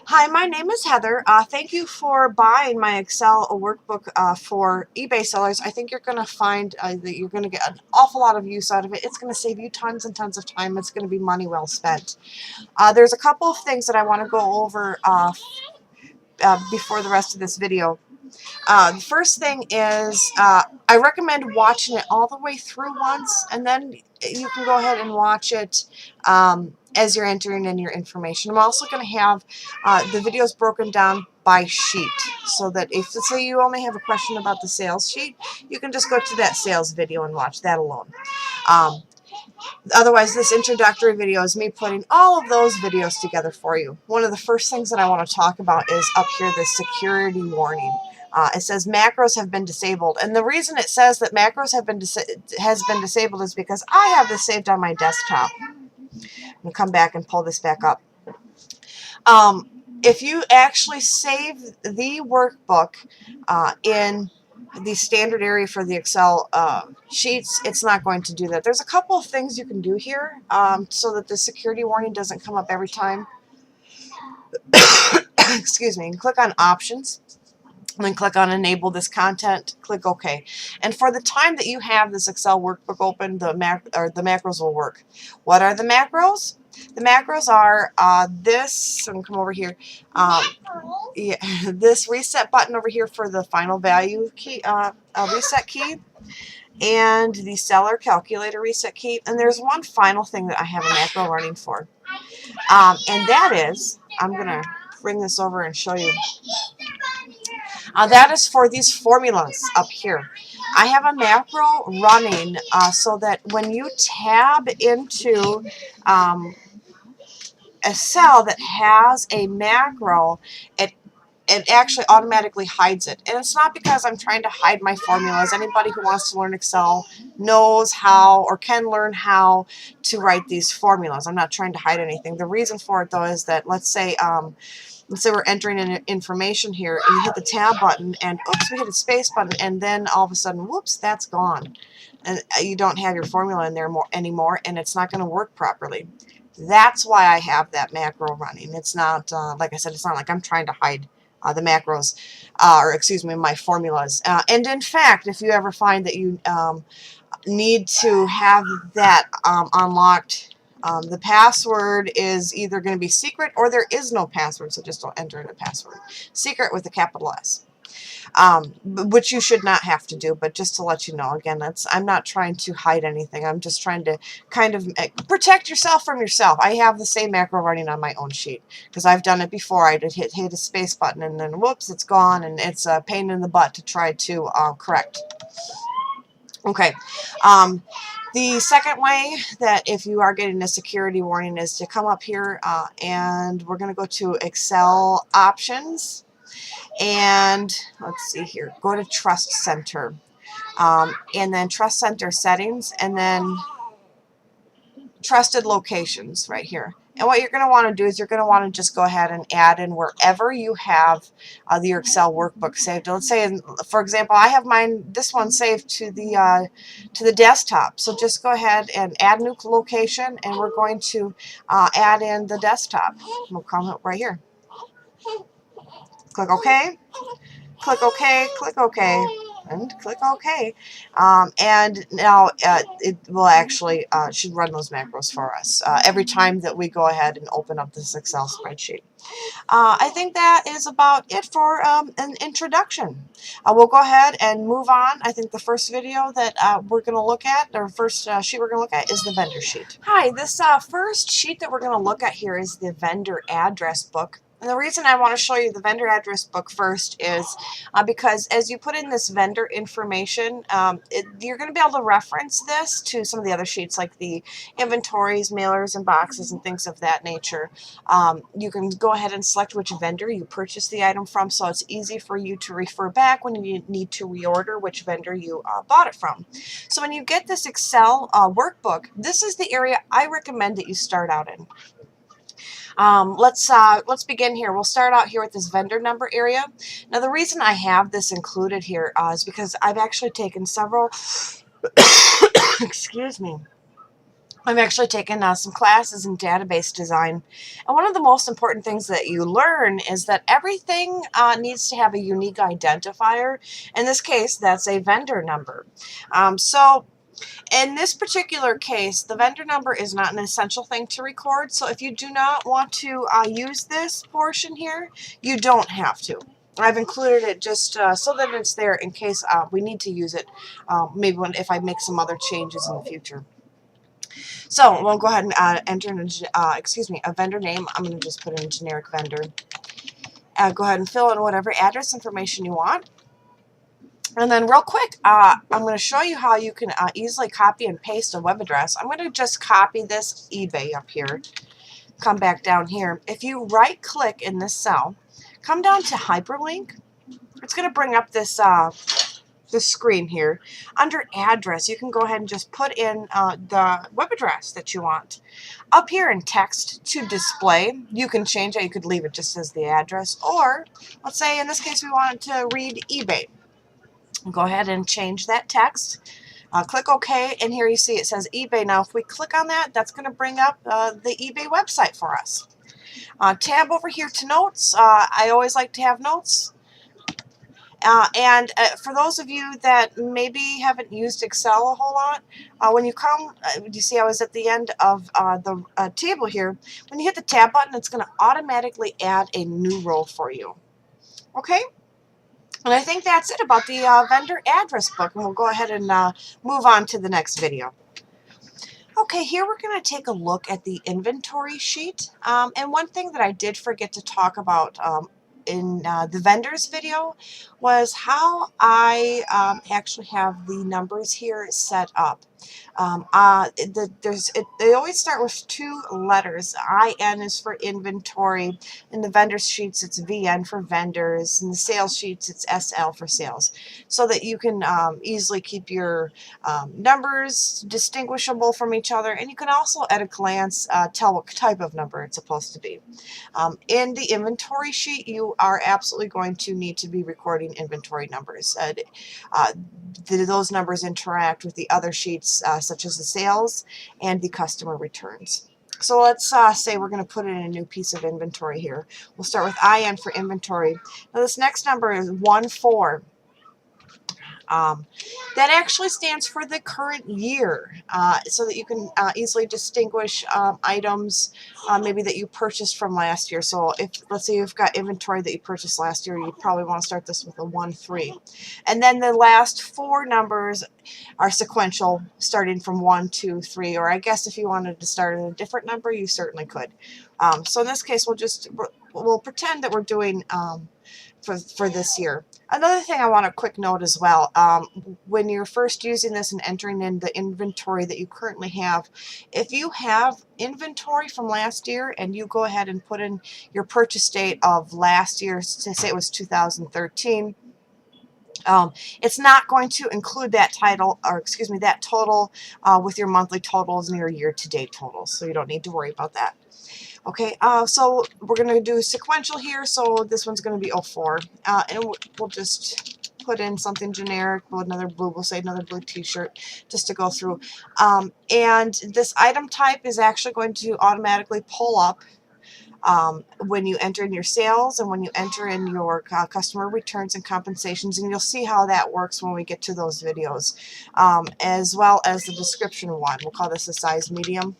Hi, my name is Heather. Thank you for buying my Excel workbook for eBay sellers. I think you're going to find that you're going to get an awful lot of use out of it. It's going to save you tons and tons of time. It's going to be money well spent. There's a couple of things that I want to go over before the rest of this video. The first thing is I recommend watching it all the way through once, and then you can go ahead and watch it as you're entering in your information. I'm also going to have the videos broken down by sheet, so that if, let's say, you only have a question about the sales sheet, you can just go to that sales video and watch that alone. Otherwise, this introductory video is me putting all of those videos together for you. One of the first things that I want to talk about is up here, the security warning. It says macros have been disabled, and the reason it says that macros have been disabled is because I have this saved on my desktop. I'm going to come back and pull this back up. If you actually save the workbook in the standard area for the Excel sheets, it's not going to do that. There's a couple of things you can do here so that the security warning doesn't come up every time. Excuse me. You can click on Options, and then click on Enable this content, click OK. And for the time that you have this Excel workbook open, the macros will work. What are the macros? The macros are this, I'm going to come over here, this reset button over here for the final value key, reset key, and the seller calculator reset key. And there's one final thing that I have a macro running for, and that is, I'm going to bring this over and show you. That is for these formulas up here. I have a macro running so that when you tab into a cell that has a macro, it actually automatically hides it. And it's not because I'm trying to hide my formulas. Anybody who wants to learn Excel knows how, or can learn how, to write these formulas. I'm not trying to hide anything. The reason for it, though, is that let's say we're entering in information here, and you hit the tab button, and oops, we hit the space button, and then all of a sudden, whoops, that's gone. And you don't have your formula in there anymore, and it's not going to work properly. That's why I have that macro running. It's not, like I said, it's not like I'm trying to hide the macros, or excuse me, my formulas. And in fact, if you ever find that you need to have that unlocked, the password is either going to be secret or there is no password, so just don't enter in a password. Secret with a capital S. Which you should not have to do, but just to let you know, again, I'm not trying to hide anything. I'm just trying to kind of protect yourself from yourself. I have the same macro running on my own sheet because I've done it before. I did hit a space button, and then whoops, it's gone, and it's a pain in the butt to try to correct. Okay. The second way that if you are getting a security warning is to come up here and we're going to go to Excel Options. And let's see here, go to Trust Center, and then Trust Center Settings, and then Trusted Locations right here. And what you're going to want to do is you're going to want to just go ahead and add in wherever you have your Excel workbook saved. Let's say, for example, I have this one saved to the desktop. So just go ahead and add new location, and we're going to add in the desktop. We'll come up right here. Click OK. Click OK, click OK, and click OK. And now it will actually should run those macros for us every time that we go ahead and open up this Excel spreadsheet. I think that is about it for an introduction. We'll go ahead and move on. I think the first video that we're going to look at, or first sheet we're going to look at, is the vendor sheet. Hi, this first sheet that we're going to look at here is the vendor address book. And the reason I want to show you the vendor address book first is because as you put in this vendor information, you're going to be able to reference this to some of the other sheets like the inventories, mailers, and boxes, and things of that nature. You can go ahead and select which vendor you purchased the item from, so it's easy for you to refer back when you need to reorder which vendor you bought it from. So when you get this Excel workbook, this is the area I recommend that you start out in. Let's begin here. We'll start out here with this vendor number area. Now, the reason I have this included here is because I've actually taken several excuse me, I've actually taken some classes in database design. And one of the most important things that you learn is that everything needs to have a unique identifier. In this case, that's a vendor number. So in this particular case, the vendor number is not an essential thing to record. So if you do not want to use this portion here, you don't have to. I've included it just so that it's there in case we need to use it, maybe if I make some other changes in the future. So we'll go ahead and enter in a vendor name. I'm going to just put in a generic vendor. Go ahead and fill in whatever address information you want. And then real quick, I'm going to show you how you can easily copy and paste a web address. I'm going to just copy this eBay up here. Come back down here. If you right click in this cell, come down to hyperlink. It's going to bring up this this screen here. Under address, you can go ahead and just put in the web address that you want. Up here in text to display, you can change it. You could leave it just as the address, or let's say in this case we want to read eBay. Go ahead and change that text. Click OK, and here you see it says eBay. Now if we click on that, that's going to bring up the eBay website for us. Tab over here to notes. I always like to have notes. And for those of you that maybe haven't used Excel a whole lot, when you come, you see I was at the end of the table here. When you hit the tab button, it's going to automatically add a new row for you. Okay? And I think that's it about the vendor address book, and we'll go ahead and move on to the next video. Okay, here we're going to take a look at the inventory sheet. And one thing that I did forget to talk about in the vendors video was how I actually have the numbers here set up. They always start with two letters. IN is for inventory. In the vendor sheets, it's VN for vendors. In the sales sheets, it's SL for sales. So that you can easily keep your numbers distinguishable from each other. And you can also, at a glance, tell what type of number it's supposed to be. In the inventory sheet, you are absolutely going to need to be recording inventory numbers. Those numbers interact with the other sheets, such as the sales and the customer returns. So let's say we're going to put in a new piece of inventory here. We'll start with IN for inventory. Now this next number is 14. That actually stands for the current year, so that you can easily distinguish items maybe that you purchased from last year. So if, let's say you've got inventory that you purchased last year, you probably want to start this with a 13. And then the last four numbers are sequential, starting from 1, 2, 3, or I guess if you wanted to start at a different number, you certainly could. So in this case, we'll pretend that we're doing for this year. Another thing I want to quick note as well, when you're first using this and entering in the inventory that you currently have, if you have inventory from last year and you go ahead and put in your purchase date of last year, to say it was 2013, it's not going to include that title, or excuse me, that total with your monthly totals and your year-to-date totals, so you don't need to worry about that. Okay, so we're going to do sequential here, so this one's going to be 04, and we'll just put in something generic. We'll say another blue t-shirt, just to go through. And this item type is actually going to automatically pull up when you enter in your sales and when you enter in your customer returns and compensations, and you'll see how that works when we get to those videos, as well as the description one. We'll call this a size medium.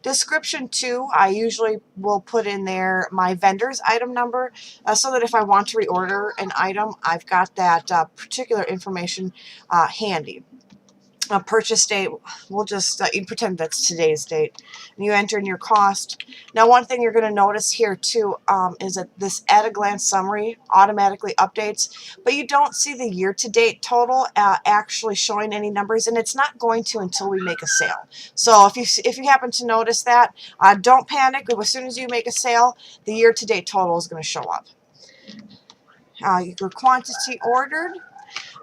Description 2, I usually will put in there my vendor's item number, so that if I want to reorder an item, I've got that particular information handy. Purchase date, we'll just you pretend that's today's date. And you enter in your cost. Now one thing you're going to notice here too is that this at-a-glance summary automatically updates, but you don't see the year-to-date total actually showing any numbers, and it's not going to until we make a sale. So if you happen to notice that, don't panic. As soon as you make a sale, the year-to-date total is going to show up. Your quantity ordered.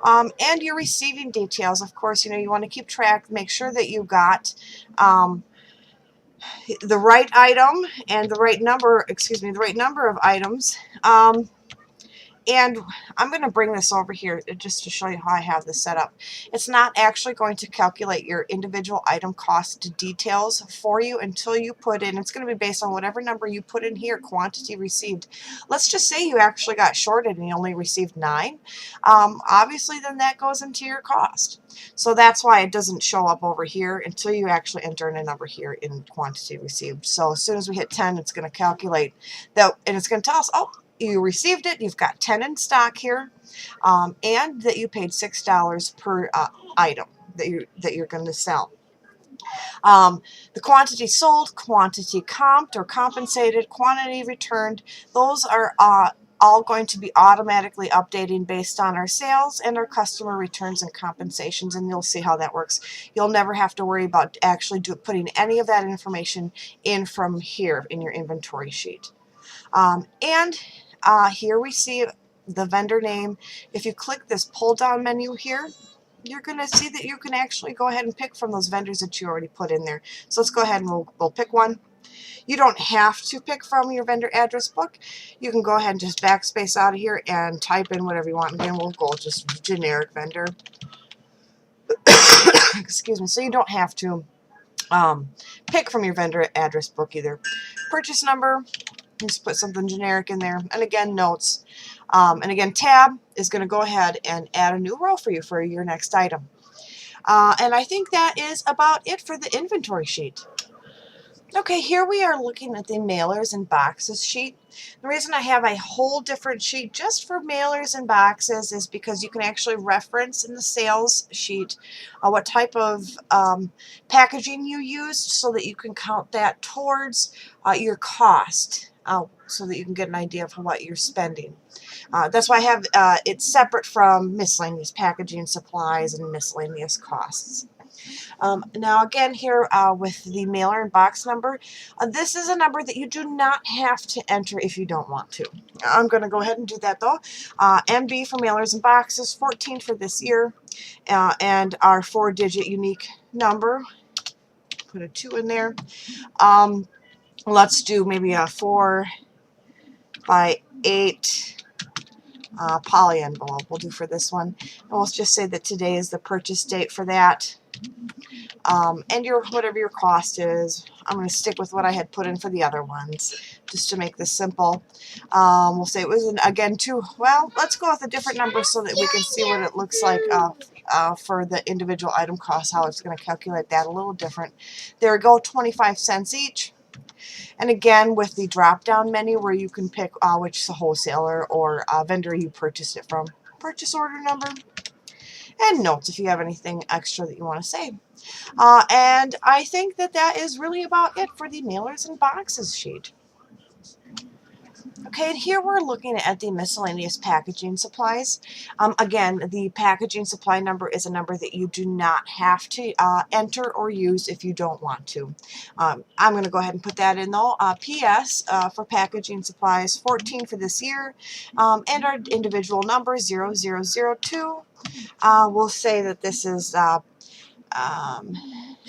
And your receiving details, of course, you want to keep track, make sure that you got the right item and the right number, the right number of items. And I'm going to bring this over here just to show you how I have this set up. It's not actually going to calculate your individual item cost details for you until you put in, it's going to be based on whatever number you put in here, quantity received. Let's just say you actually got shorted and you only received 9. Obviously, then that goes into your cost. So that's why it doesn't show up over here until you actually enter in a number here in quantity received. So as soon as we hit 10, it's going to calculate that, and it's going to tell us, oh, you received it, you've got 10 in stock here, and that you paid $6 per item that you're going to sell. The quantity sold, quantity comped or compensated, quantity returned, those are all going to be automatically updating based on our sales and our customer returns and compensations, and you'll see how that works. You'll never have to worry about actually putting any of that information in from here in your inventory sheet. Here we see the vendor name. If you click this pull down menu here, you're going to see that you can actually go ahead and pick from those vendors that you already put in there. So let's go ahead and we'll pick one. You don't have to pick from your vendor address book. You can go ahead and just backspace out of here and type in whatever you want. Again, we'll go just generic vendor. Excuse me. So you don't have to pick from your vendor address book either. Purchase number. Just put something generic in there. And again, notes. And again, tab is going to go ahead and add a new row for you for your next item. And I think that is about it for the inventory sheet. Okay, here we are looking at the mailers and boxes sheet. The reason I have a whole different sheet just for mailers and boxes is because you can actually reference in the sales sheet what type of packaging you used so that you can count that towards your cost. So that you can get an idea of what you're spending. That's why I have it separate from miscellaneous packaging supplies and miscellaneous costs. Now again here with the mailer and box number, this is a number that you do not have to enter if you don't want to. I'm going to go ahead and do that though. MB for mailers and boxes, 14 for this year, and our 4-digit unique number. Put a 2 in there. Let's do maybe a 4 by 8 poly envelope we'll do for this one. And we'll just say that today is the purchase date for that. And whatever your cost is. I'm going to stick with what I had put in for the other ones just to make this simple. We'll say it was, again, 2. Well, let's go with a different number so that we can see what it looks like for the individual item cost, how it's going to calculate that a little different. There we go, 25 cents each. And again, with the drop-down menu where you can pick which wholesaler or vendor you purchased it from. Purchase order number. And notes if you have anything extra that you want to say. And I think that that is really about it for the mailers and boxes sheet. Okay, and here we're looking at the miscellaneous packaging supplies. Again, the packaging supply number is a number that you do not have to enter or use if you don't want to. I'm going to go ahead and put that in though. PS for packaging supplies, 14 for this year, and our individual number 0002. We'll say that this is, how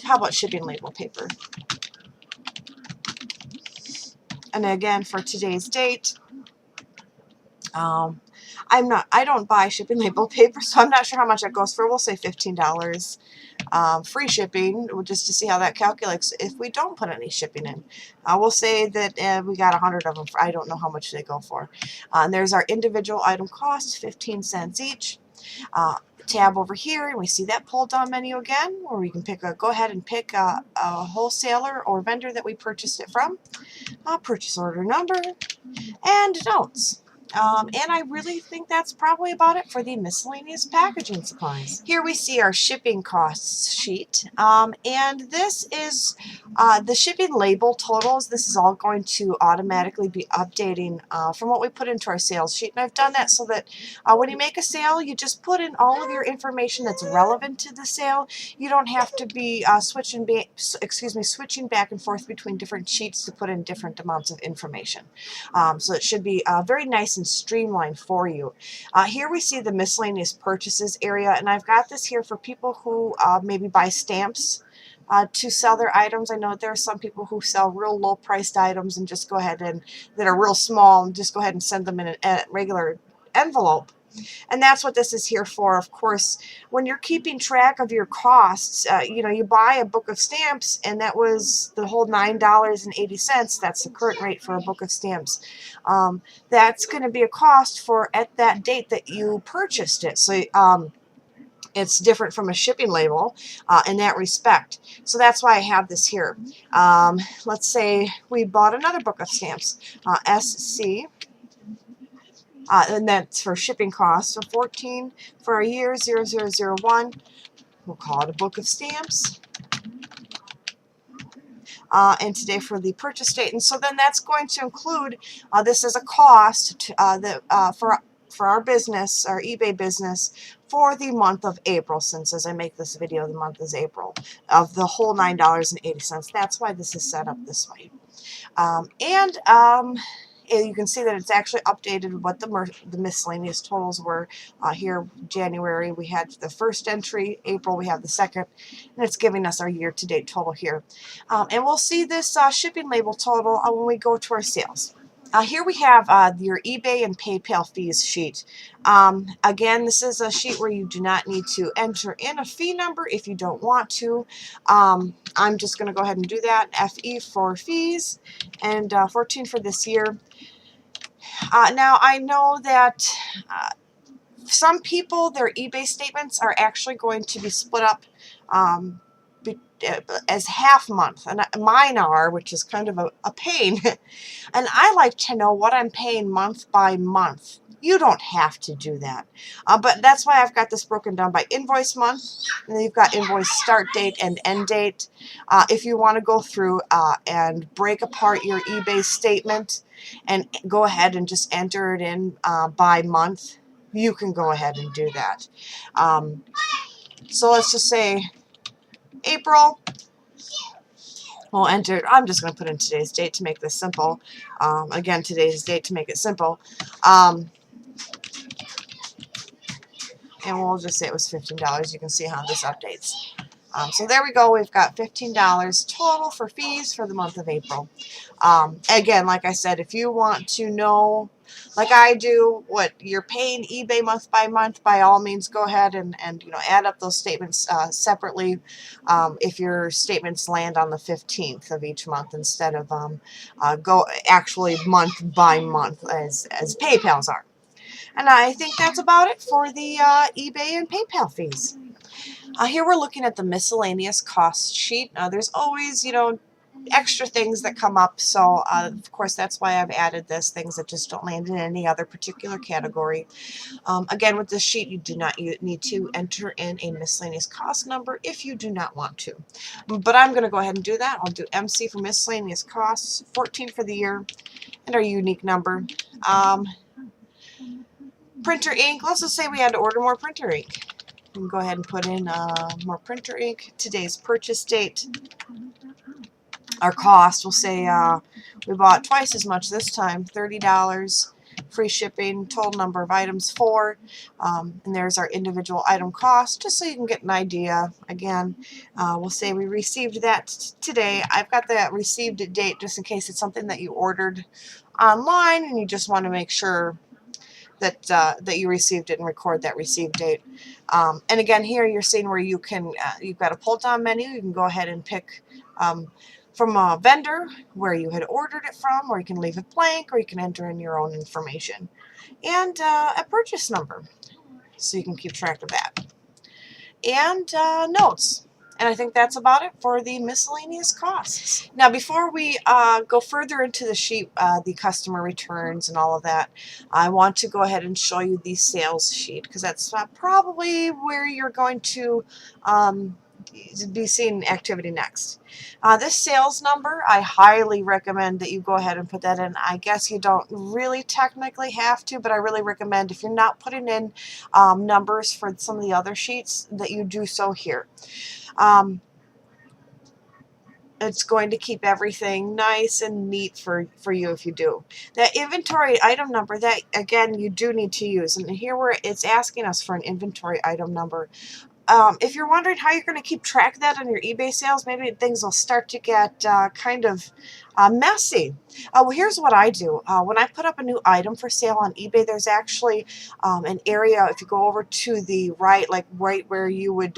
about shipping label paper? And again, for today's date, I don't buy shipping label paper, so I'm not sure how much that goes for. We'll say $15. Free shipping, just to see how that calculates if we don't put any shipping in. We'll say that we got 100 of them. I don't know how much they go for. And there's our individual item cost, 15 cents each. Tab over here, and we see that pull down menu again, where we can go ahead and pick a wholesaler or vendor that we purchased it from, purchase order number, and notes. And I really think that's probably about it for the miscellaneous packaging supplies. Here we see our shipping costs sheet, and this is the shipping label totals. This is all going to automatically be updating from what we put into our sales sheet. And I've done that so that when you make a sale, you just put in all of your information that's relevant to the sale. You don't have to be switching back and forth between different sheets to put in different amounts of information. So it should be very nice and streamlined for you. Here we see the miscellaneous purchases area, and I've got this here for people who maybe buy stamps to sell their items. I know there are some people who sell real low priced items and just go ahead and that are real small and just go ahead and send them in a regular envelope. And that's what this is here for. Of course, when you're keeping track of your costs, you know, you buy a book of stamps, and that was the whole $9.80. That's the current rate for a book of stamps. That's going to be a cost for at that date that you purchased it. So it's different from a shipping label in that respect. So that's why I have this here. Let's say we bought another book of stamps, SC. And that's for shipping costs. So 14 for a year, 0001. We'll call it a book of stamps. And today for the purchase date. And so then that's going to include this as a cost to, for our business, our eBay business, for the month of April, since as I make this video, the month is April, of the whole $9.80. That's why this is set up this way. You can see that it's actually updated what the miscellaneous totals were. Here, January, we had the first entry. April, we have the second. And it's giving us our year-to-date total here. And we'll see this shipping label total when we go to our sales. Here we have your eBay and PayPal fees sheet. Again, this is a sheet where you do not need to enter in a fee number if you don't want to. I'm just going to go ahead and do that. FE for fees and 14 for this year. Now, I know that some people, their eBay statements are actually going to be split up as half month, and mine are, which is kind of a pain. And I like to know what I'm paying month by month. You don't have to do that. But that's why I've got this broken down by invoice month. And then you've got invoice start date and end date. If you want to go through and break apart your eBay statement and go ahead and just enter it in by month, you can go ahead and do that. So let's just say April. We'll enter, I'm just going to put in today's date to make this simple. Again, today's date to make it simple. And we'll just say it was $15. You can see how this updates. So there we go. We've got $15 total for fees for the month of April. Again, like I said, if you want to know, like I do, what you're paying eBay month, by all means, go ahead and you know, add up those statements separately. If your statements land on the 15th of each month instead of go actually month by month as PayPal's are. And I think that's about it for the eBay and PayPal fees. Here we're looking at the miscellaneous cost sheet. There's always, you know, extra things that come up, so of course that's why I've added this, things that just don't land in any other particular category. Again, with this sheet, you do not need to enter in a miscellaneous cost number if you do not want to. But I'm going to go ahead and do that. I'll do MC for miscellaneous costs, 14 for the year, and our unique number. Printer ink, let's just say we had to order more printer ink. We can go ahead and put in more printer ink. Today's purchase date. Our cost, we'll say we bought twice as much this time, $30. Free shipping, total number of items 4. And there's our individual item cost, just so you can get an idea. Again, we'll say we received that today. I've got that received date just in case it's something that you ordered online and you just want to make sure that that you received it and record that received date. And again, here you're seeing where you can, you've got a pull-down menu. You can go ahead and pick from a vendor where you had ordered it from, or you can leave it blank, or you can enter in your own information. And a purchase number, so you can keep track of that. And notes. And I think that's about it for the miscellaneous costs. Now, before we go further into the sheet, the customer returns and all of that, I want to go ahead and show you the sales sheet, because that's probably where you're going to be seeing activity next. This sales number, I highly recommend that you go ahead and put that in. I guess you don't really technically have to, but I really recommend, if you're not putting in numbers for some of the other sheets, that you do so here. It's going to keep everything nice and neat for you if you do. That inventory item number, that again you do need to use. And here where it's asking us for an inventory item number, if you're wondering how you're going to keep track of that on your eBay sales, maybe things will start to get kind of messy. Well, here's what I do. When I put up a new item for sale on eBay, there's actually an area, if you go over to the right, like right where you would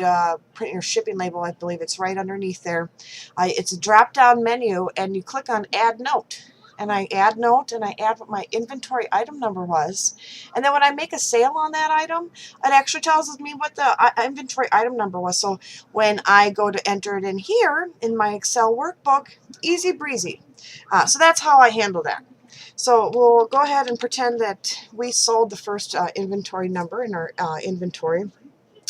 print your shipping label, I believe it's right underneath there. It's a drop-down menu, and you click on Add Note. And I add note, and I add what my inventory item number was. And then when I make a sale on that item, it actually tells me what the inventory item number was. So when I go to enter it in here in my Excel workbook, easy breezy. So that's how I handle that. So we'll go ahead and pretend that we sold the first inventory number in our inventory.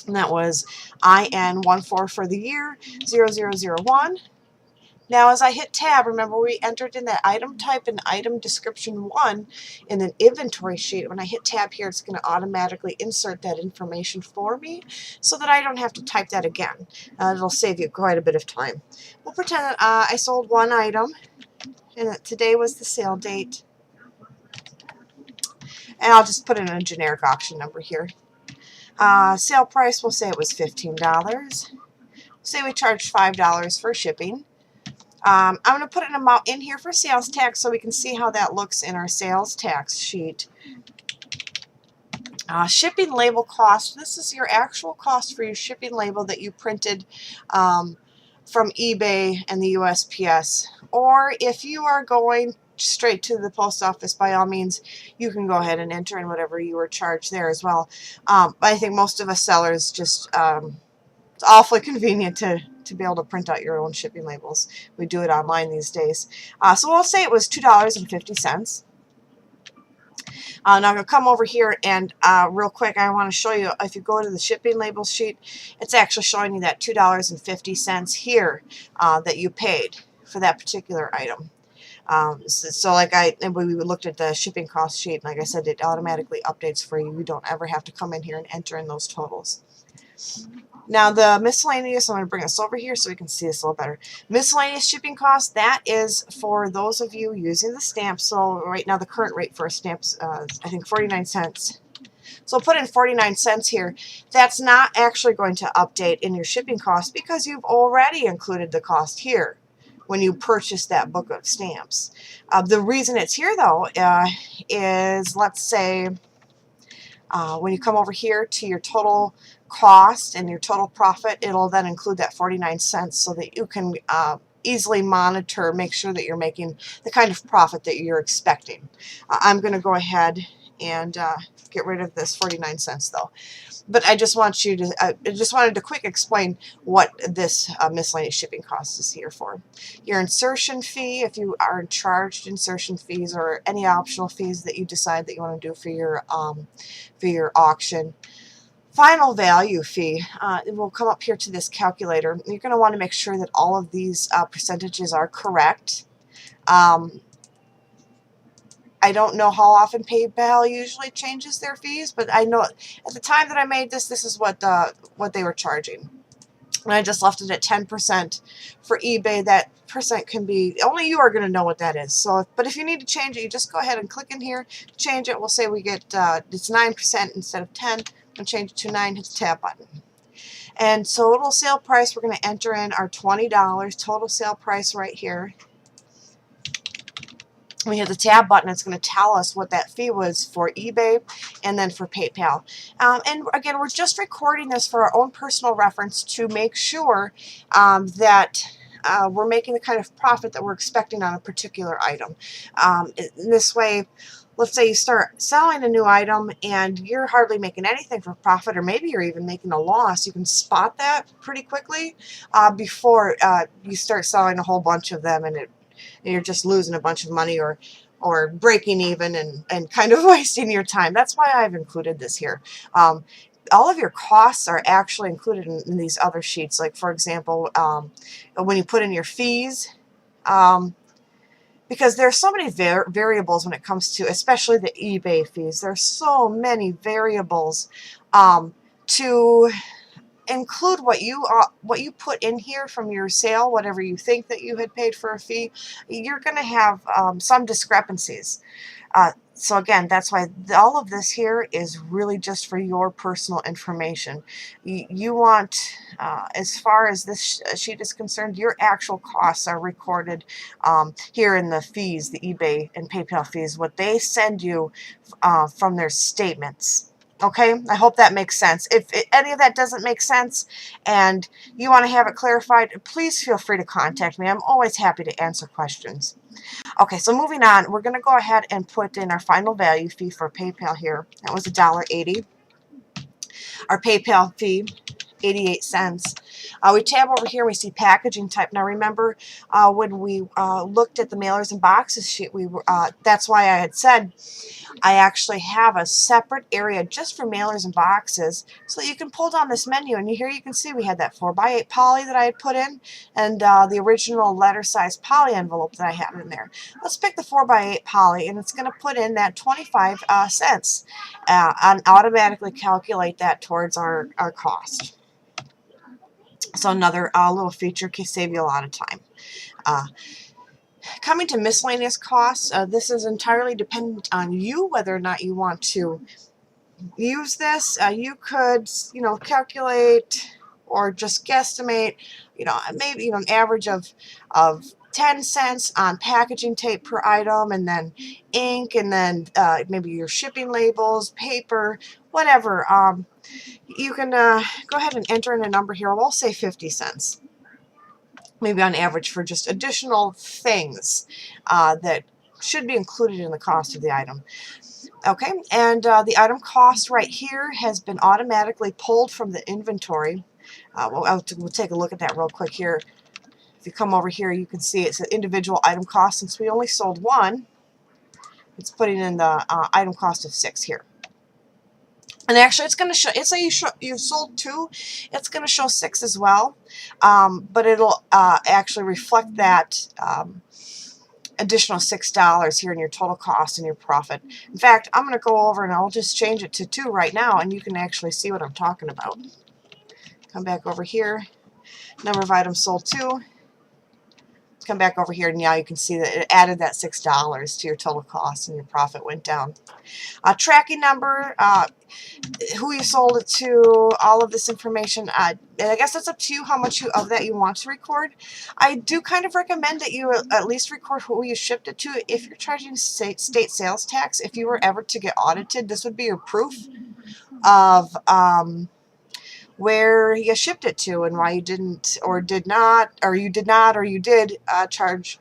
And that was IN14 for the year 0001. Now, as I hit tab, remember we entered in that item type and item description 1 in an inventory sheet. When I hit tab here, it's going to automatically insert that information for me so that I don't have to type that again. It'll save you quite a bit of time. We'll pretend that I sold one item and that today was the sale date. And I'll just put in a generic auction number here. Sale price, we'll say it was $15. Say we charged $5 for shipping. I'm going to put an amount in here for sales tax so we can see how that looks in our sales tax sheet. Shipping label cost. This is your actual cost for your shipping label that you printed from eBay and the USPS. Or if you are going straight to the post office, by all means, you can go ahead and enter in whatever you were charged there as well. But I think most of us sellers just, it's awfully convenient to be able to print out your own shipping labels. We do it online these days. So we'll say it was $2.50. Now I'm going to come over here and real quick, I want to show you, if you go to the shipping labels sheet, it's actually showing you that $2.50 here that you paid for that particular item. So like we looked at the shipping cost sheet, and like I said, it automatically updates for you. You don't ever have to come in here and enter in those totals. Now the miscellaneous, I'm going to bring us over here so we can see this a little better. Miscellaneous shipping costs, that is for those of you using the stamp. So right now the current rate for a stamp is I think 49 cents. So put in 49 cents here. That's not actually going to update in your shipping cost because you've already included the cost here when you purchase that book of stamps. The reason it's here though is, let's say, when you come over here to your total cost and your total profit, it'll then include that 49 cents so that you can easily monitor, make sure that you're making the kind of profit that you're expecting. I'm going to go ahead and get rid of this 49 cents though. But I just want you to, I just wanted to quick explain what this miscellaneous shipping cost is here for. Your insertion fee, if you are charged insertion fees or any optional fees that you decide that you want to do for your auction. Final value fee, it will come up here to this calculator. You're going to want to make sure that all of these percentages are correct. I don't know how often PayPal usually changes their fees, but I know at the time that I made this, this is what they were charging. And I just left it at 10% for eBay. That percent can be, only you are going to know what that is. So, but if you need to change it, you just go ahead and click in here, change it. We'll say we get, it's 9% instead of 10. I'm going to change it to 9, hit the tab button. And total sale price, we're going to enter in our $20, total sale price right here. We hit the tab button, it's going to tell us what that fee was for eBay and then for PayPal. And again, we're just recording this for our own personal reference to make sure that we're making the kind of profit that we're expecting on a particular item. In this way, let's say you start selling a new item and you're hardly making anything for profit, or maybe you're even making a loss. You can spot that pretty quickly before you start selling a whole bunch of them and you're just losing a bunch of money or breaking even and kind of wasting your time. That's why I've included this here. All of your costs are actually included in these other sheets. Like, for example, when you put in your fees, because there's so many variables when it comes to, especially the eBay fees. There's so many variables to include what you put in here from your sale, whatever you think that you had paid for a fee. You're going to have some discrepancies. So again, that's why all of this here is really just for your personal information. You want, as far as this sheet is concerned, your actual costs are recorded here in the fees, the eBay and PayPal fees, what they send you from their statements. Okay, I hope that makes sense. If any of that doesn't make sense and you want to have it clarified, please feel free to contact me. I'm always happy to answer questions. Okay, so moving on, we're going to go ahead and put in our final value fee for PayPal here. That was $1.80. Our PayPal fee, 88 cents. We tab over here, we see packaging type. Now remember when we looked at the mailers and boxes sheet, that's why I had said I actually have a separate area just for mailers and boxes so that you can pull down this menu, and here you can see we had that 4x8 poly that I had put in and the original letter size poly envelope that I had in there. Let's pick the 4x8 poly, and it's going to put in that 25 cents and automatically calculate that towards our cost. So another little feature can save you a lot of time. Coming to miscellaneous costs, this is entirely dependent on you whether or not you want to use this. You could, calculate or just guesstimate, maybe an average of 10 cents on packaging tape per item, and then ink, and then maybe your shipping labels, paper, whatever. You can go ahead and enter in a number here. We'll say 50 cents. Maybe on average for just additional things that should be included in the cost of the item. Okay, and the item cost right here has been automatically pulled from the inventory. We'll take a look at that real quick here. If you come over here, you can see it's an individual item cost. Since we only sold one, it's putting in the item cost of 6 here. And actually, it's going to show, it's say you sold 2, it's going to show 6 as well, but it'll actually reflect that additional $6 here in your total cost and your profit. In fact, I'm going to go over and I'll just change it to 2 right now, and you can actually see what I'm talking about. Come back over here, number of items sold 2. Come back over here, and now you can see that it added that $6 to your total cost and your profit went down. Tracking number, who you sold it to, all of this information. I guess it's up to you how much of that you want to record. I do kind of recommend that you at least record who you shipped it to. If you're charging state sales tax, if you were ever to get audited, this would be your proof of where you shipped it to and why you didn't or did not, or you did not or you did charge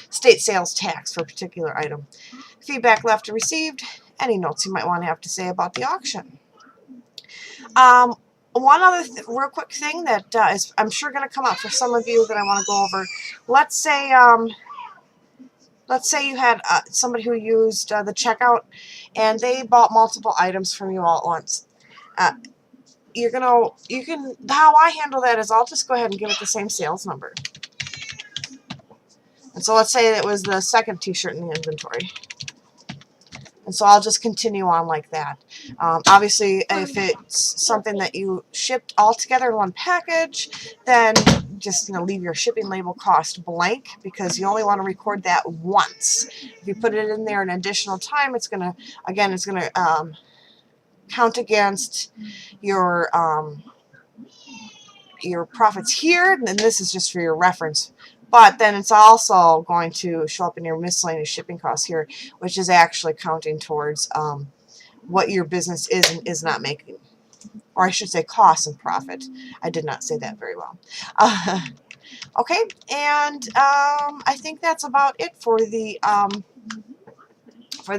state sales tax for a particular item. Feedback left or received. Any notes you might want to have to say about the auction. One other real quick thing that is, I'm sure, going to come up for some of you that I want to go over. Let's say you had somebody who used the checkout and they bought multiple items from you all at once. How I handle that is I'll just go ahead and give it the same sales number. And so let's say it was the second t-shirt in the inventory. And so I'll just continue on like that. Obviously, if it's something that you shipped all together in one package, then just leave your shipping label cost blank, because you only want to record that once. If you put it in there an additional time, it's gonna count against your profits here, and then this is just for your reference. But then it's also going to show up in your miscellaneous shipping costs here, which is actually counting towards what your business is and is not making. Or I should say cost and profit. I did not say that very well. Okay, and I think that's about it for the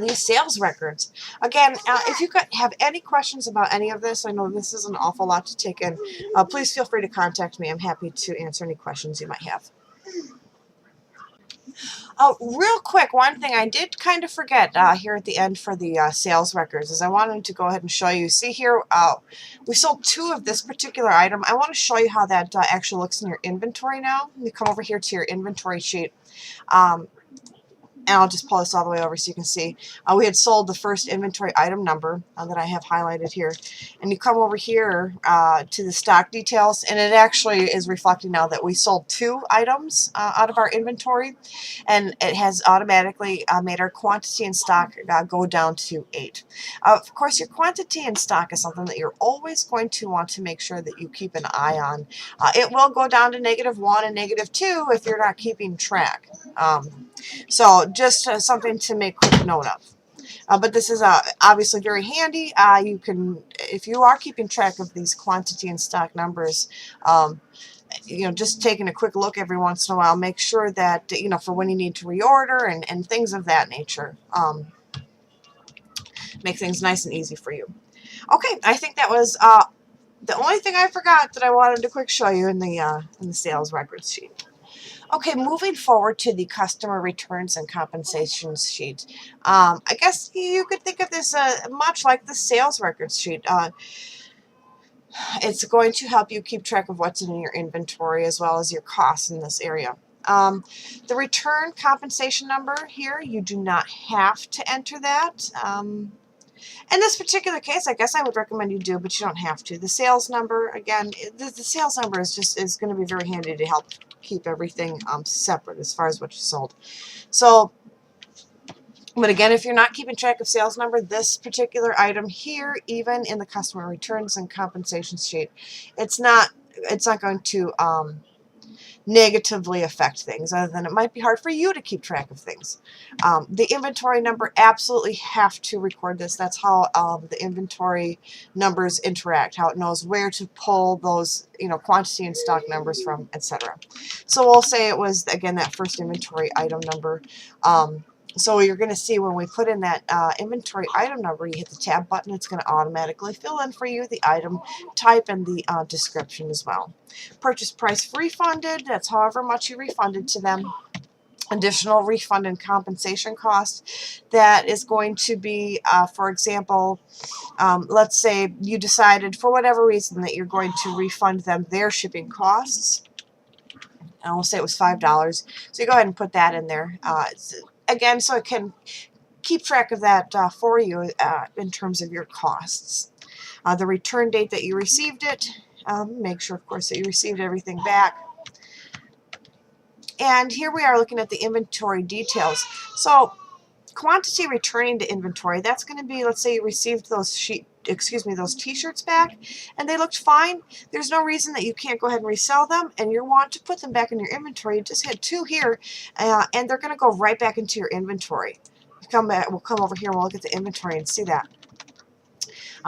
these sales records. Again, if you have any questions about any of this, I know this is an awful lot to take in, please feel free to contact me. I'm happy to answer any questions you might have. Real quick, one thing I did kind of forget here at the end for the sales records is I wanted to go ahead and show you. See here, we sold 2 of this particular item. I want to show you how that actually looks in your inventory now. Let me come over here to your inventory sheet. And I'll just pull this all the way over so you can see. We had sold the first inventory item number that I have highlighted here. And you come over here to the stock details, and it actually is reflecting now that we sold 2 items out of our inventory, and it has automatically made our quantity in stock go down to 8. Of course, your quantity in stock is something that you're always going to want to make sure that you keep an eye on. It will go down to -1 and -2 if you're not keeping track. So just something to make quick note of. But this is obviously very handy. You can, if you are keeping track of these quantity and stock numbers, just taking a quick look every once in a while, make sure that, for when you need to reorder and things of that nature. Make things nice and easy for you. Okay, I think that was the only thing I forgot that I wanted to quick show you in the sales records sheet. Okay, moving forward to the customer returns and compensations sheet. I guess you could think of this much like the sales records sheet. It's going to help you keep track of what's in your inventory as well as your costs in this area. The return compensation number here, you do not have to enter that. In this particular case, I guess I would recommend you do, but you don't have to. The sales number, again, the sales number is going to be very handy to help keep everything separate as far as what you sold. So, but again, if you're not keeping track of sales number, this particular item here, even in the customer returns and compensation sheet, it's not going to negatively affect things, other than it might be hard for you to keep track of things. The inventory number, absolutely have to record this. That's how the inventory numbers interact, how it knows where to pull those quantity and stock numbers from, etc. So we'll say it was, again, that first inventory item number. So you're going to see when we put in that inventory item number, you hit the tab button, it's going to automatically fill in for you the item type and the description as well. Purchase price refunded, that's however much you refunded to them. Additional refund and compensation cost, that is going to be, for example, let's say you decided for whatever reason that you're going to refund them their shipping costs. And we'll say it was $5. So you go ahead and put that in there. Again, so it can keep track of that for you in terms of your costs. The return date that you received it, make sure, of course, that you received everything back. And here we are looking at the inventory details. So quantity returning to inventory, that's going to be, let's say you received those those t-shirts back and they looked fine. There's no reason that you can't go ahead and resell them, and you want to put them back in your inventory. You just hit 2 here and they're going to go right back into your inventory. We'll come over here and we'll look at the inventory and see that.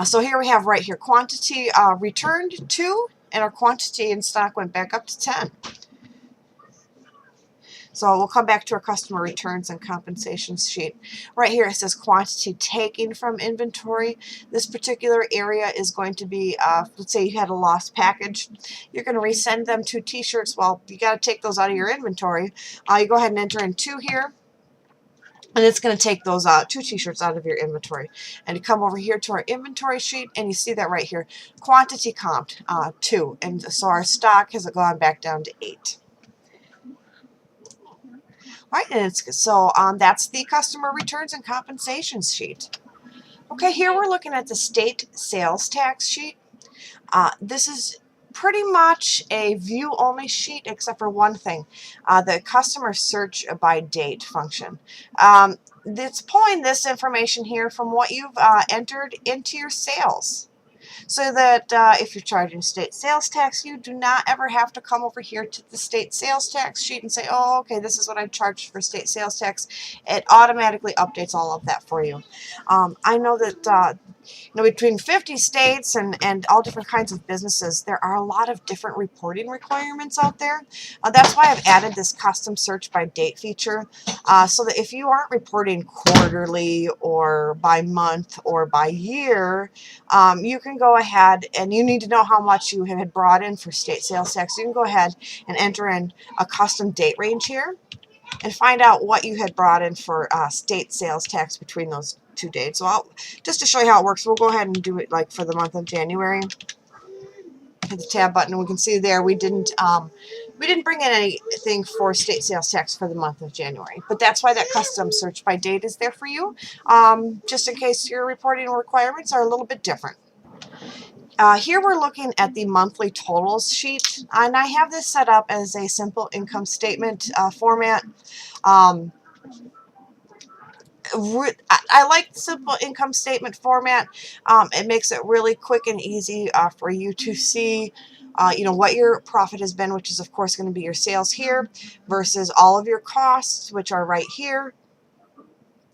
So here we have right here quantity returned 2, and our quantity in stock went back up to 10. So we'll come back to our customer returns and compensations sheet. Right here it says quantity taken from inventory. This particular area is going to be, let's say you had a lost package. You're going to resend them 2 t-shirts. Well, you got to take those out of your inventory. You go ahead and enter in 2 here. And it's going to take those 2 t-shirts out of your inventory. And you come over here to our inventory sheet, and you see that right here. Quantity comped 2. And so our stock has gone back down to 8. Right, and that's the customer returns and compensations sheet. Okay, here we're looking at the state sales tax sheet. This is pretty much a view-only sheet except for one thing, the customer search by date function. It's pulling this information here from what you've entered into your sales. So that if you're charging state sales tax, you do not ever have to come over here to the state sales tax sheet and say, oh, okay, this is what I charged for state sales tax. It automatically updates all of that for you. I know that between 50 states and all different kinds of businesses, there are a lot of different reporting requirements out there. That's why I've added this custom search by date feature, so that if you aren't reporting quarterly or by month or by year, you can go ahead, and you need to know how much you had brought in for state sales tax. You can go ahead and enter in a custom date range here and find out what you had brought in for state sales tax between those 2 dates. So just to show you how it works, we'll go ahead and do it like for the month of January. Hit the tab button, and we can see there we didn't We didn't bring in anything for state sales tax for the month of January, but that's why that custom search by date is there for you, just in case your reporting requirements are a little bit different. Here we're looking at the monthly totals sheet, and I have this set up as a simple income statement format. I like the simple income statement format. It makes it really quick and easy for you to see what your profit has been, which is of course going to be your sales here, versus all of your costs, which are right here.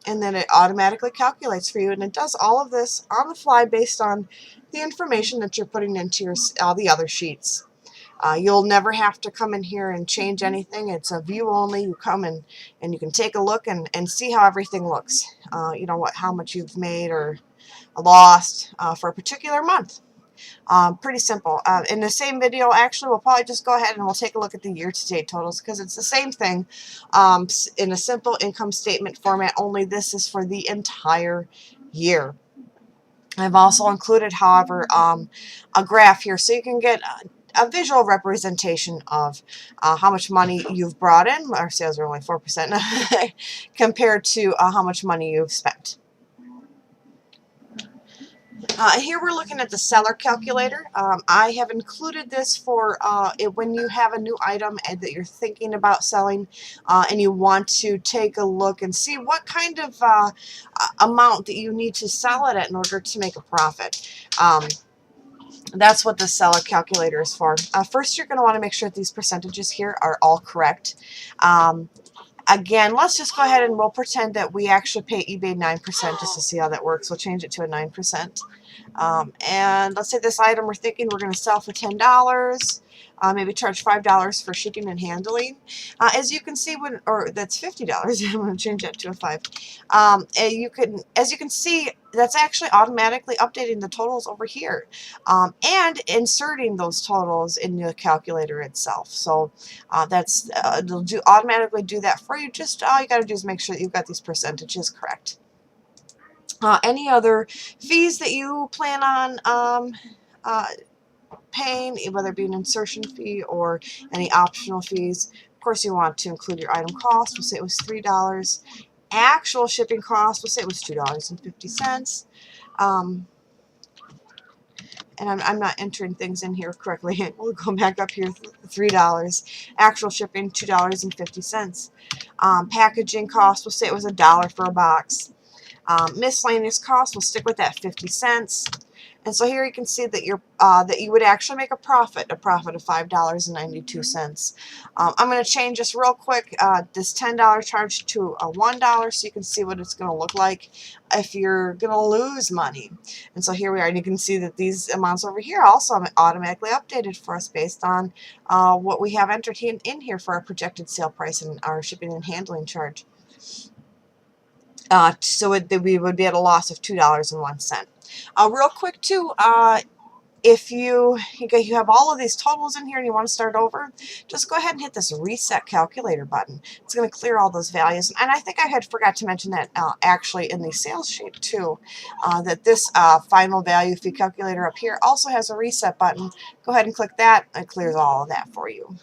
And then it automatically calculates for you, and it does all of this on the fly based on the information that you're putting into all the other sheets. You'll never have to come in here and change anything. It's a view only. You come in and you can take a look and see how everything looks. How much you've made or lost for a particular month. Pretty simple. In the same video, actually, we'll probably just go ahead and we'll take a look at the year-to-date totals because it's the same thing in a simple income statement format, only this is for the entire year. I've also included, however, a graph here so you can get a visual representation of how much money you've brought in. Our sales are only 4% compared to how much money you've spent. Here we're looking at the seller calculator. I have included this for when you have a new item that you're thinking about selling and you want to take a look and see what kind of amount that you need to sell it at in order to make a profit. That's what the seller calculator is for. First, you're going to want to make sure that these percentages here are all correct. Again, let's just go ahead and we'll pretend that we actually pay eBay 9% just to see how that works. We'll change it to a 9%. And let's say this item we're thinking we're going to sell for $10. Maybe charge $5 for shipping and handling. As you can see, that's $50. I'm going to change that to a 5. As you can see, that's actually automatically updating the totals over here and inserting those totals in the calculator itself. So it'll automatically do that for you. Just all you got to do is make sure that you've got these percentages correct. Any other fees that you plan on paying, whether it be an insertion fee or any optional fees. Of course, you want to include your item cost. We'll say it was $3. Actual shipping cost, we'll say it was $2.50. And I'm not entering things in here correctly. We'll go back up here, $3. Actual shipping, $2.50. Packaging cost, we'll say it was $1 for a box. Miscellaneous cost, we'll stick with that 50 cents. And so here you can see that that you would actually make a profit of $5.92. I'm going to change this real quick, this $10 charge to a $1 so you can see what it's going to look like if you're going to lose money. And so here we are, and you can see that these amounts over here also automatically updated for us based on what we have entered in here for our projected sale price and our shipping and handling charge. So we would be at a loss of $2.01. Real quick too, if you have all of these totals in here and you want to start over, just go ahead and hit this reset calculator button. It's going to clear all those values. And I think I had forgot to mention that actually in the sales sheet too, that this final value fee calculator up here also has a reset button. Go ahead and click that. It clears all of that for you.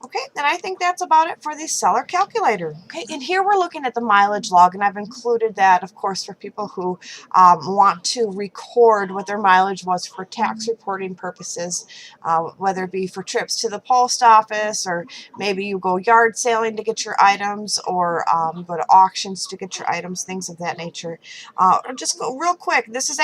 Okay, and I think that's about it for the seller calculator. Okay, and here we're looking at the mileage log, and I've included that, of course, for people who want to record what their mileage was for tax reporting purposes, whether it be for trips to the post office, or maybe you go yard sailing to get your items, or you go to auctions to get your items, things of that nature. Just go real quick. This is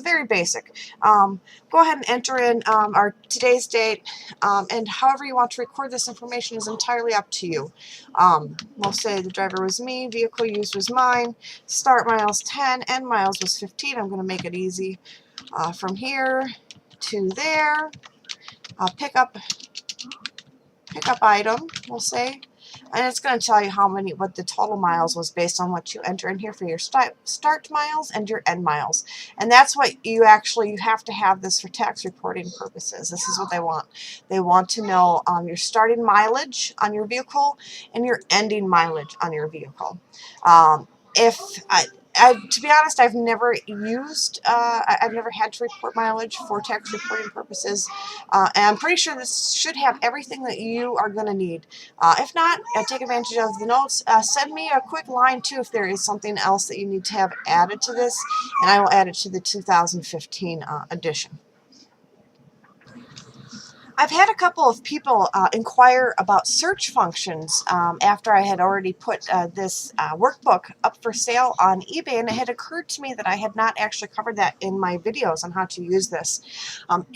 very basic. Go ahead and enter in our today's date, and however you want to record this information is entirely up to you. We'll say the driver was me, vehicle used was mine, start miles 10, end miles was 15. I'm going to make it easy. From here to there, pick up item, we'll say, and it's going to tell you what the total miles was based on what you enter in here for your start miles and your end miles. And that's what you have to have this for tax reporting purposes. This is what they want. They want to know your starting mileage on your vehicle and your ending mileage on your vehicle. if to be honest, I've never used, I've never had to report mileage for tax reporting purposes, and I'm pretty sure this should have everything that you are going to need. If not, take advantage of the notes. Send me a quick line too if there is something else that you need to have added to this, and I will add it to the 2015 edition. I've had a couple of people inquire about search functions after I had already put this workbook up for sale on eBay, and it had occurred to me that I had not actually covered that in my videos on how to use this.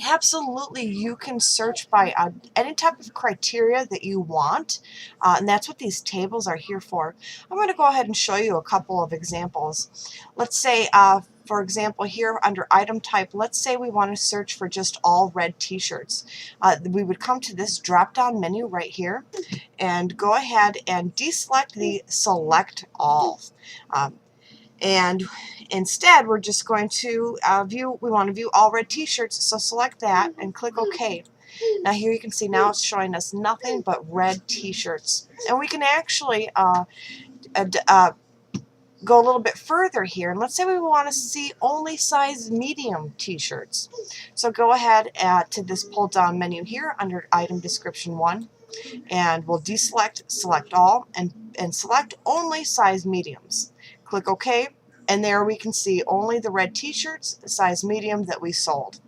Absolutely, you can search by any type of criteria that you want, and that's what these tables are here for. I'm going to go ahead and show you a couple of examples. Let's say, for example, here under item type, let's say we want to search for just all red t-shirts. We would come to this drop-down menu right here and go ahead and deselect the select all. And instead, we're just going to we want to view all red t-shirts, so select that and click OK. Now here you can see now it's showing us nothing but red t-shirts. And we can actually go a little bit further here, and let's say we want to see only size medium t-shirts. So go ahead to this pull down menu here under item description 1, and we'll deselect select all and select only size mediums. Click OK, and there we can see only the red t-shirts, size medium, that we sold.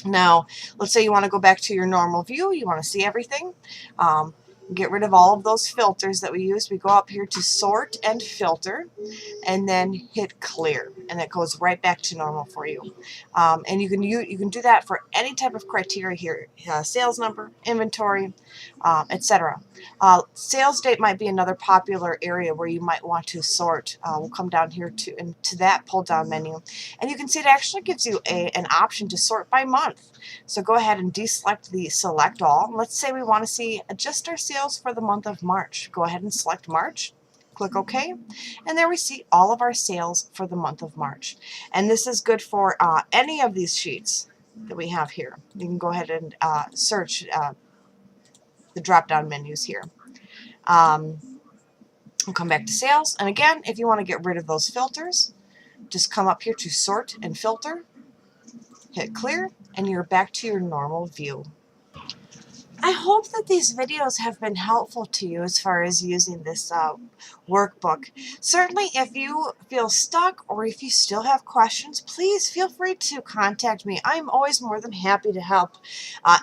Now let's say you want to go back to your normal view, you want to see everything. Get rid of all of those filters that we used. We go up here to sort and filter, and then hit clear, and it goes right back to normal for you. And you can do that for any type of criteria here: sales number, inventory, etc. Sales date might be another popular area where you might want to sort. We'll come down here to that pull down menu, and you can see it actually gives you an option to sort by month. So go ahead and deselect the select all. Let's say we want to see just our sales for the month of March. Go ahead and select March. Click OK, and there we see all of our sales for the month of March. And this is good for any of these sheets that we have here. You can go ahead and search the drop-down menus here. We'll come back to sales, and again, if you want to get rid of those filters, just come up here to sort and filter, hit clear, and you're back to your normal view. I hope that these videos have been helpful to you as far as using this workbook. Certainly, if you feel stuck or if you still have questions, please feel free to contact me. I'm always more than happy to help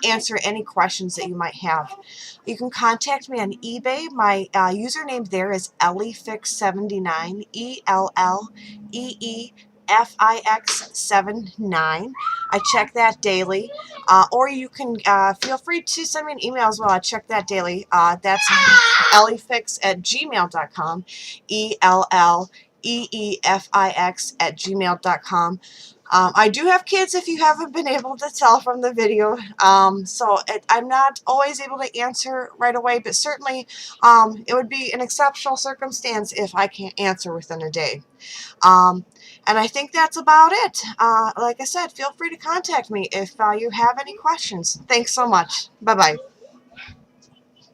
answer any questions that you might have. You can contact me on eBay. My username there is ElleeFix79, ELLEEFIX79. I check that daily. Or you can feel free to send me an email as well. I check that daily. That's elliefix@gmail.com, ELLEEFIX@gmail.com. I do have kids, if you haven't been able to tell from the video, so I'm not always able to answer right away, but certainly it would be an exceptional circumstance if I can't answer within a day. And I think that's about it. Like I said, feel free to contact me if you have any questions. Thanks so much. Bye-bye.